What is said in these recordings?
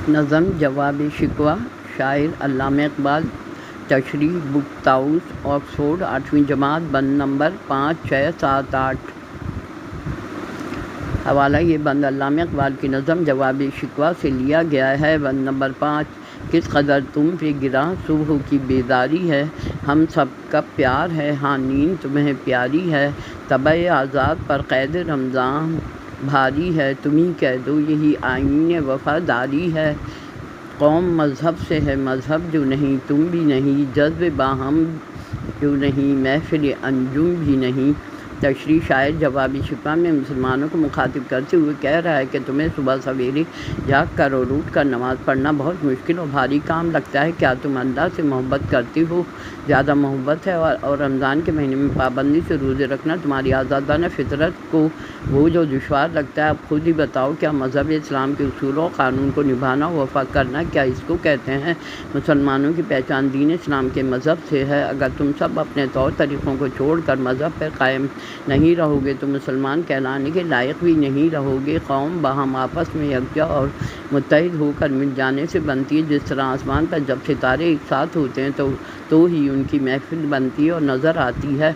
نظم جواب شکوہ، شاعر علامہ اقبال، تشریح بک طاؤس، آکسفورڈ، 8ویں جماعت، بند نمبر 5، 6، 7، 8۔ حوالہ یہ بند علامہ اقبال کی نظم جواب شکوہ سے لیا گیا ہے۔ بند نمبر 5۔ کس قدر تم پہ گرا صبح کی بیداری ہے، ہم سب کا پیار ہے، ہاں نیند تمہیں پیاری ہے، طبع آزاد پر قید رمضاں بھاری ہے، تمہیں کہہ دو یہی آئین وفاداری ہے، قوم مذہب سے ہے مذہب جو نہیں، تم بھی نہیں، جذب باہم جو نہیں، محفل انجم بھی نہیں۔ تشریح، شاعر جواب شکوہ میں مسلمانوں کو مخاطب کرتے ہوئے کہہ رہا ہے کہ تمہیں صبح سویرے جاگ کر اور اٹھ کر نماز پڑھنا بہت مشکل اور بھاری کام لگتا ہے۔ کیا تم اللہ سے محبت کرتے ہو؟ زیادہ محبت ہے اور رمضان کے مہینے میں پابندی سے روزے رکھنا تمہاری آزادانہ فطرت کو بوجھ اور دشوار لگتا ہے۔ اب خود ہی بتاؤ، کیا مذہب اسلام کے اصولوں اور قانون کو نبھانا و وفا کرنا، کیا اس کو کہتے ہیں؟ مسلمانوں کی پہچان دین اسلام کے مذہب سے ہے۔ اگر تم سب اپنے طور طریقوں کو چھوڑ کر مذہب پر قائم نہیں رہو گے تو مسلمان کہلانے کے لائق بھی نہیں رہو گے۔ قوم باہم آپس میں یکجا اور متحد ہو کر مل جانے سے بنتی ہے، جس طرح آسمان پر جب ستارے ایک ساتھ ہوتے ہیں تو ہی ان کی محفل بنتی ہے اور نظر آتی ہے۔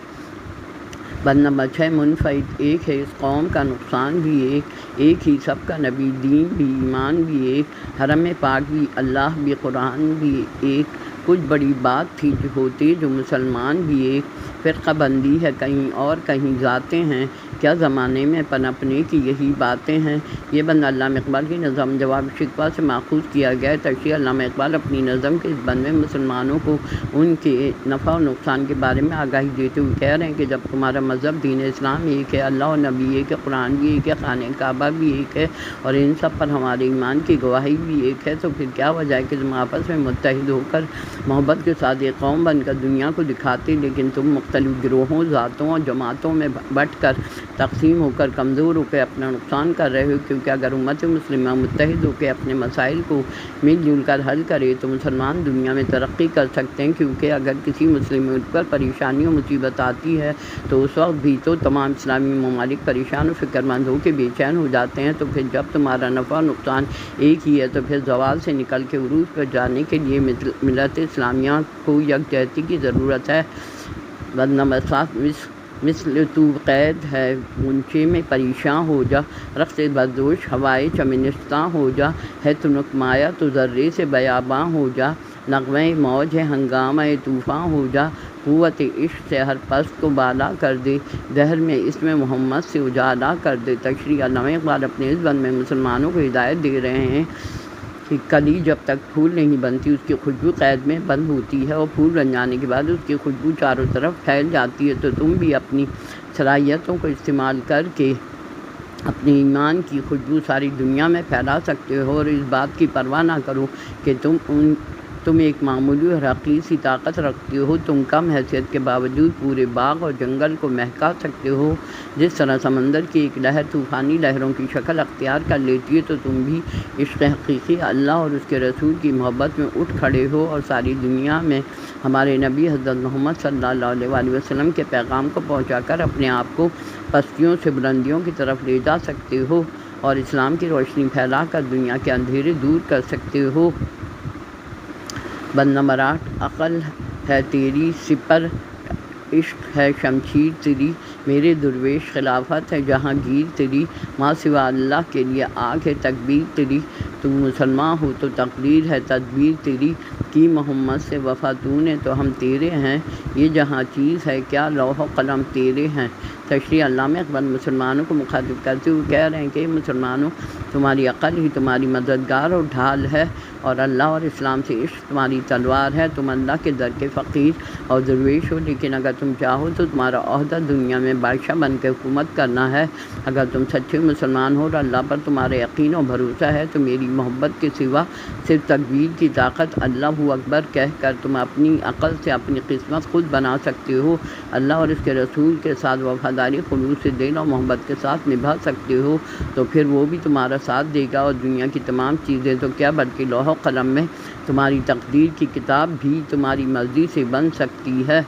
بند نمبر 6۔ منفرد ایک ہے، اس قوم کا نقصان بھی ایک ہی، سب کا نبی، دین بھی، ایمان بھی ایک، حرم پاک بھی، اللہ بھی، قرآن بھی ایک، کچھ بڑی بات تھی جو ہوتے جو مسلمان بھی ایک، فرقہ بندی ہے کہیں اور کہیں ذاتیں ہیں، کیا زمانے میں پنپنے کی یہی باتیں ہیں۔ یہ بند علامہ اقبال کی نظم جواب شکوہ سے ماخوذ کیا گیا ہے۔ تشریح، علامہ اقبال اپنی نظم کے اس بند میں مسلمانوں کو ان کے نفع و نقصان کے بارے میں آگاہی دیتے ہوئے کہہ رہے ہیں کہ جب تمہارا مذہب دین اسلام ایک ہے، اللہ اور نبی ایک ہے، قرآن بھی ایک ہے، خانہ کعبہ بھی ایک ہے اور ان سب پر ہمارے ایمان کی گواہی بھی ایک ہے، تو پھر کیا وجہ ہے کہ تم آپس میں متحد ہو کر محبت کے ساتھ ایک قوم بن کر دنیا کو دکھاتے، لیکن تم مختلف گروہوں، ذاتوں اور جماعتوں میں بٹ کر، تقسیم ہو کر، کمزور ہو کے اپنا نقصان کر رہے ہو، کیونکہ اگر امت مسلمہ متحد ہو کے اپنے مسائل کو مل جل کر حل کرے تو مسلمان دنیا میں ترقی کر سکتے ہیں، کیونکہ اگر کسی مسلم ملک پر پریشانی و مصیبت آتی ہے تو اس وقت بھی تو تمام اسلامی ممالک پریشان و فکر مند ہو کے بے چین ہو جاتے ہیں، تو پھر جب تمہارا نفع و نقصان ایک ہی ہے تو پھر زوال سے نکل کے عروج پر جانے کے لیے ملت اسلامیہ کو یکجہتی کی ضرورت ہے۔ بند نمبر 7۔ مثل تو قید ہے غنچے میں پریشاں ہو جا، رقص بدوش ہوائے چمنستاں ہو جا، ہے تنک مایا تو ذرے سے بیاباں ہو جا، نغمہ موج ہے ہنگامہ طوفاں ہو جا، قوت عشق سے ہر پست کو بالا کر دے، دہر میں اسم محمد سے اجالا کر دے۔ تشریح، علامہ اقبال اپنے اس بند میں مسلمانوں کو ہدایت دے رہے ہیں کہ کلی جب تک پھول نہیں بنتی اس کی خوشبو قید میں بند ہوتی ہے، اور پھول بن جانے کے بعد اس کی خوشبو چاروں طرف پھیل جاتی ہے، تو تم بھی اپنی صلاحیتوں کو استعمال کر کے اپنے ایمان کی خوشبو ساری دنیا میں پھیلا سکتے ہو، اور اس بات کی پرواہ نہ کرو کہ تم ایک معمولی اور حقیر سی طاقت رکھتے ہو، تم کم حیثیت کے باوجود پورے باغ اور جنگل کو مہکا سکتے ہو، جس طرح سمندر کی ایک لہر طوفانی لہروں کی شکل اختیار کر لیتی ہے، تو تم بھی عشق حقیقی اللہ اور اس کے رسول کی محبت میں اٹھ کھڑے ہو اور ساری دنیا میں ہمارے نبی حضرت محمد صلی اللہ علیہ وسلم کے پیغام کو پہنچا کر اپنے آپ کو پستیوں سے بلندیوں کی طرف لے جا سکتے ہو اور اسلام کی روشنی پھیلا کر دنیا کے اندھیرے دور کر سکتے ہو۔ بند نمبر 8۔ عقل ہے تیری سپر، عشق ہے شمشیر تیری، میرے درویش خلافت ہے جہاں گیر تیری، ماں سوا اللہ کے لیے آگ ہے تکبیر تیری، تو مسلمان ہو تو تقدیر ہے تدبیر تیری، کی محمد سے وفا تو نے تو ہم تیرے ہیں، یہ جہاں چیز ہے کیا لوح و قلم تیرے ہیں۔ تشریح، علامہ اقبال مسلمانوں کو مخاطب کرتے ہوئے کہہ رہے ہیں کہ مسلمانوں، تمہاری عقل ہی تمہاری مددگار اور ڈھال ہے، اور اللہ اور اسلام سے عشق تمہاری تلوار ہے، تم اللہ کے در کے فقیر اور درویش ہو، لیکن اگر تم چاہو تو تمہارا عہدہ دنیا میں بادشاہ بن کے حکومت کرنا ہے۔ اگر تم سچے مسلمان ہو اور اللہ پر تمہارا یقین و بھروسہ ہے تو میری محبت کے سوا صرف تکبیر کی طاقت اللہ اکبر کہہ کر تم اپنی عقل سے اپنی قسمت خود بنا سکتے ہو، اللہ اور اس کے رسول کے ساتھ وفاداری خلوص سے دل اور محبت کے ساتھ نبھا سکتے ہو، تو پھر وہ بھی تمہارا ساتھ دے گا، اور دنیا کی تمام چیزیں تو کیا بلکہ لوح و قلم میں تمہاری تقدیر کی کتاب بھی تمہاری مرضی سے بن سکتی ہے۔